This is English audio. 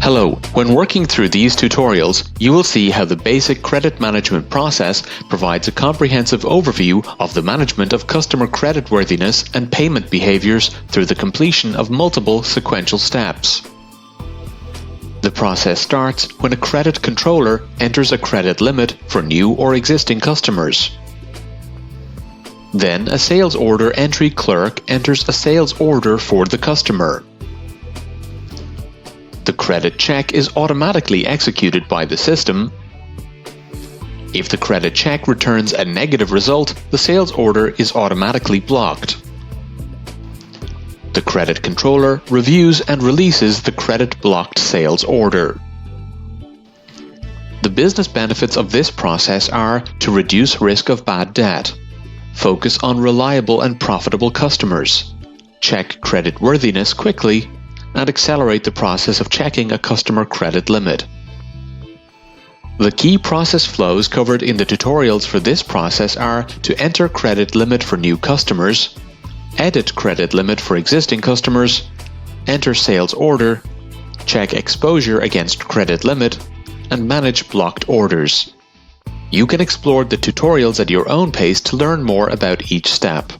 Hello, when working through these tutorials, you will see how the basic credit management process provides a comprehensive overview of the management of customer creditworthiness and payment behaviors through the completion of multiple sequential steps. The process starts when a credit controller enters a credit limit for new or existing customers. Then a sales order entry clerk enters a sales order for the customer. The credit check is automatically executed by the system. If the credit check returns a negative result, the sales order is automatically blocked. The credit controller reviews and releases the credit blocked sales order. The business benefits of this process are to reduce risk of bad debt, focus on reliable and profitable customers, check creditworthiness quickly, and accelerate the process of checking a customer credit limit. The key process flows covered in the tutorials for this process are to enter credit limit for new customers, edit credit limit for existing customers, enter sales order, check exposure against credit limit, and manage blocked orders. You can explore the tutorials at your own pace to learn more about each step.